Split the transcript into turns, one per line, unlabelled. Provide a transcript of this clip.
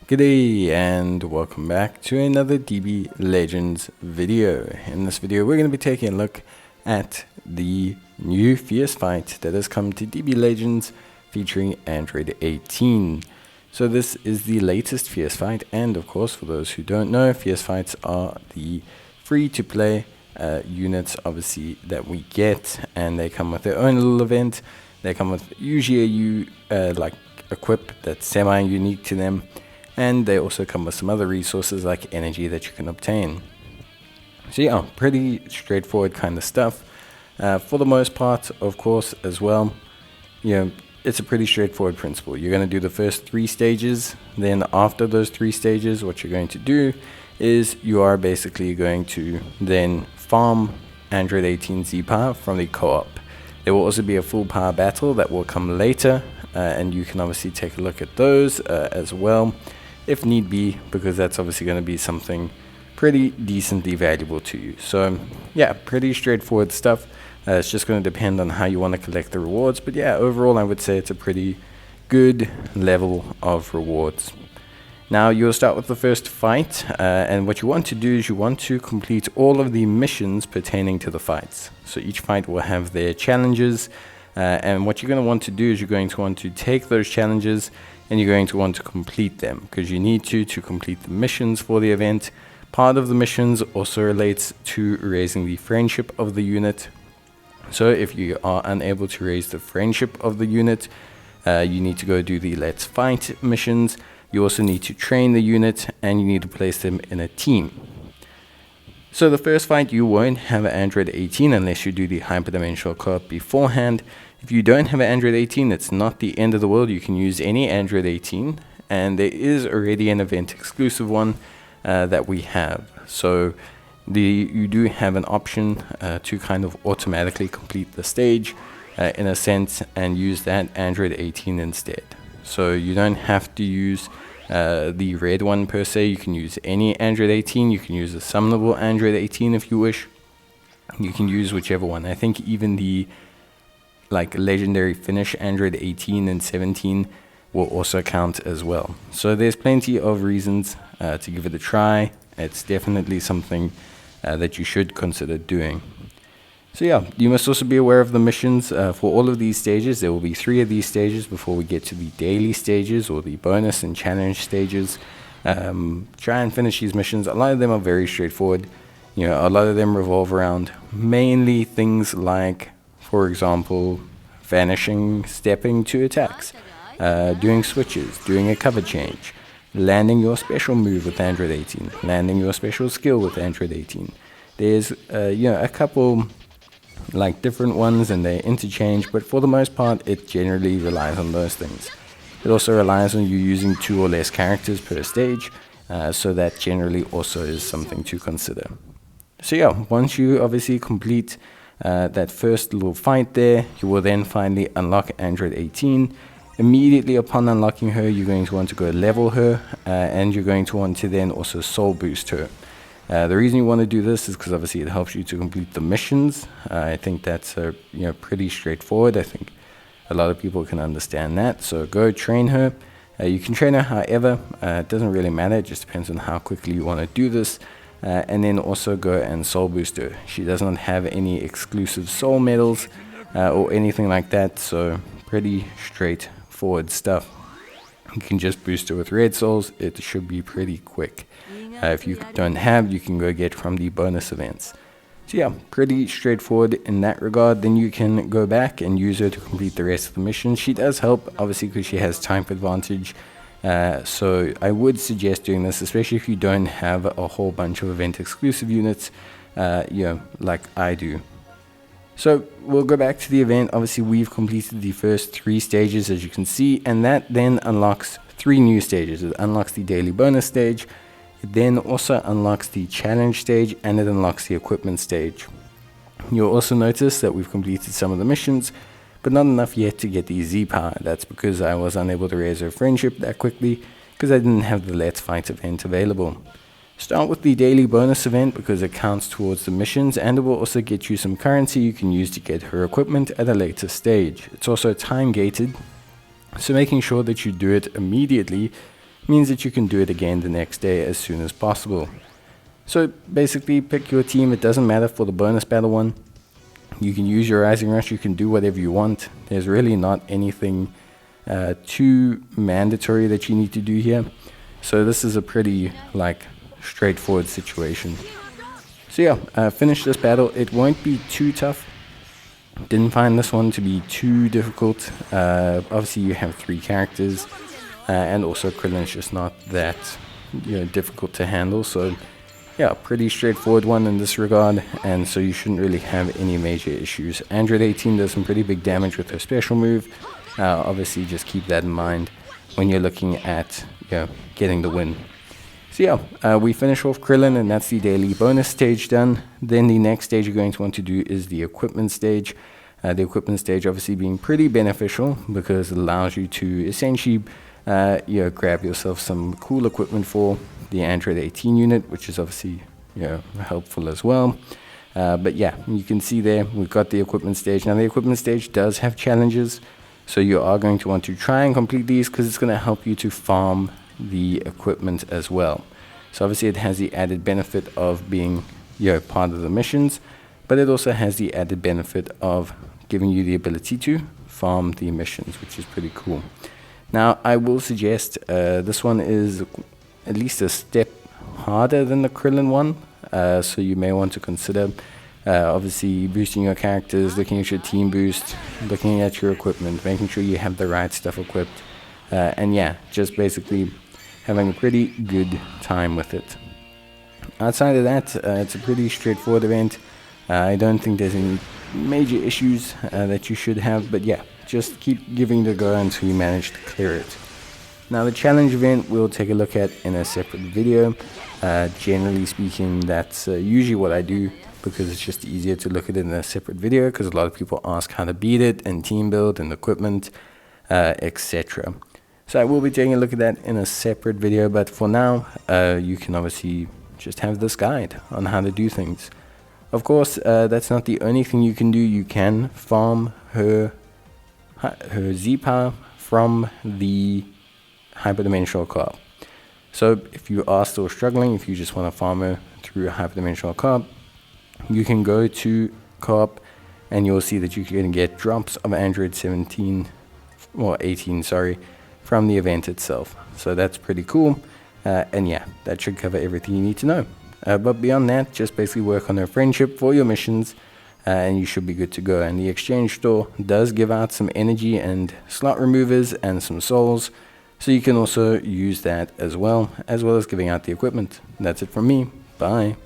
G'day and welcome back to another DB Legends video. In this video we're going to be taking a look at the new Fierce Fight that has come to DB Legends featuring Android 18. So this is the latest Fierce Fight, and of course, for those who don't know, Fierce Fights are the free to play units obviously that we get, and they come with their own little event. They come with usually like equip that's semi-unique to them. And they also come with some other resources like energy that you can obtain. So yeah, pretty straightforward kind of stuff. For the most part, of course, as well, it's a pretty straightforward principle. You're going to do the first 3 stages. Then after those 3 stages, what you're going to do is you are basically going to then farm Android 18 Z-Power from the co-op. There will also be a full power battle that will come later, and you can obviously take a look at those as well, if need be, because that's obviously going to be something pretty decently valuable to you. So yeah, pretty straightforward stuff. It's just going to depend on how you want to collect the rewards, but yeah, overall I would say it's a pretty good level of rewards. Now you'll start with the first fight, and what you want to do is you want to complete all of the missions pertaining to the fights. So each fight will have their challenges, and what you're going to want to do is you're going to want to take those challenges and you're going to want to complete them, because you need to complete the missions for the event. Part of the missions also relates to raising the friendship of the unit. So if you are unable to raise the friendship of the unit, you need to go do the Let's Fight missions. You also need to train the unit, and you need to place them in a team. So the first fight, you won't have an Android 18 unless you do the hyperdimensional co-op beforehand. If you don't have an Android 18, it's not the end of the world. You can use any Android 18, and there is already an event exclusive one that we have. So you do have an option to kind of automatically complete the stage in a sense and use that Android 18 instead. So you don't have to use the red one per se. You can use any Android 18. You can use a summonable Android 18 if you wish. You can use whichever one. I think even the legendary finish Android 18 and 17 will also count as well. So there's plenty of reasons to give it a try. It's definitely something that you should consider doing. So yeah, you must also be aware of the missions for all of these stages. There will be 3 of these stages before we get to the daily stages or the bonus and challenge stages. Try and finish these missions. A lot of them are very straightforward. A lot of them revolve around mainly things like, for example, vanishing, stepping to attacks, doing switches, doing a cover change, landing your special move with Android 18, landing your special skill with Android 18. There's a couple different ones, and they interchange, but for the most part it generally relies on those things. It also relies on you using 2 or less characters per stage, so that generally also is something to consider. So yeah, once you obviously complete that first little fight there, you will then finally unlock Android 18. Immediately upon unlocking her, you're going to want to go level her, and you're going to want to then also soul boost her. The reason you want to do this is because obviously it helps you to complete the missions. I think that's pretty straightforward. I think a lot of people can understand that. So go train her. You can train her however, it doesn't really matter. It just depends on how quickly you want to do this. And then also go and soul boost her. She does not have any exclusive soul medals or anything like that, so pretty straightforward stuff. You can just boost her with red souls. It should be pretty quick. If you don't have, you can go get from the bonus events. So yeah, pretty straightforward in that regard. Then you can go back and use her to complete the rest of the missions. She does help, obviously, because she has type advantage. So I would suggest doing this, especially if you don't have a whole bunch of event exclusive units, like I do. So we'll go back to the event. Obviously, we've completed the first 3 stages, as you can see, and that then unlocks 3 new stages. It unlocks the daily bonus stage, it then also unlocks the challenge stage, and it unlocks the equipment stage. You'll also notice that we've completed some of the missions, but not enough yet to get the Z-Power. That's because I was unable to raise her friendship that quickly, because I didn't have the Let's Fight event available. Start with the daily bonus event because it counts towards the missions, and it will also get you some currency you can use to get her equipment at a later stage. It's also time gated, so making sure that you do it immediately means that you can do it again the next day as soon as possible. So basically pick your team. It doesn't matter for the bonus battle one. You can use your Rising Rush, you can do whatever you want. There's really not anything too mandatory that you need to do here. So this is a pretty straightforward situation. So yeah, finish this battle. It won't be too tough. Didn't find this one to be too difficult. Obviously you have 3 characters, and also Krillin's just not that difficult to handle. So yeah, pretty straightforward one in this regard, and so you shouldn't really have any major issues. Android 18 does some pretty big damage with her special move. Obviously just keep that in mind when you're looking at getting the win. So yeah, we finish off Krillin, and that's the daily bonus stage done. Then the next stage you're going to want to do is the equipment stage. The equipment stage obviously being pretty beneficial because it allows you to essentially grab yourself some cool equipment for the Android 18 unit, which is obviously helpful as well. But yeah, you can see there we've got the equipment stage. Now the equipment stage does have challenges, so you are going to want to try and complete these because it's going to help you to farm the equipment as well. So obviously it has the added benefit of being part of the missions, but it also has the added benefit of giving you the ability to farm the missions, which is pretty cool. Now I will suggest this one is at least a step harder than the Krillin one, so you may want to consider obviously boosting your characters, looking at your team boost, looking at your equipment, making sure you have the right stuff equipped, and yeah, just basically having a pretty good time with it. Outside of that, it's a pretty straightforward event. I don't think there's any major issues that you should have, but yeah, just keep giving it a go until you manage to clear it. Now the challenge event we'll take a look at in a separate video. Generally speaking, that's usually what I do because it's just easier to look at it in a separate video, because a lot of people ask how to beat it and team build and equipment, etc. So I will be taking a look at that in a separate video, but for now you can obviously just have this guide on how to do things. Of course, that's not the only thing you can do. You can farm her Z-Power from the hyperdimensional co-op. So if you are still struggling, if you just want to farm her through a hyperdimensional co-op, you can go to co-op and you'll see that you can get drops of Android 17 or 18, sorry, from the event itself. So that's pretty cool, and yeah, that should cover everything you need to know. But beyond that, just basically work on her friendship for your missions, and you should be good to go. And the exchange store does give out some energy and slot removers and some souls, so you can also use that as well as giving out the equipment. That's it from me. Bye.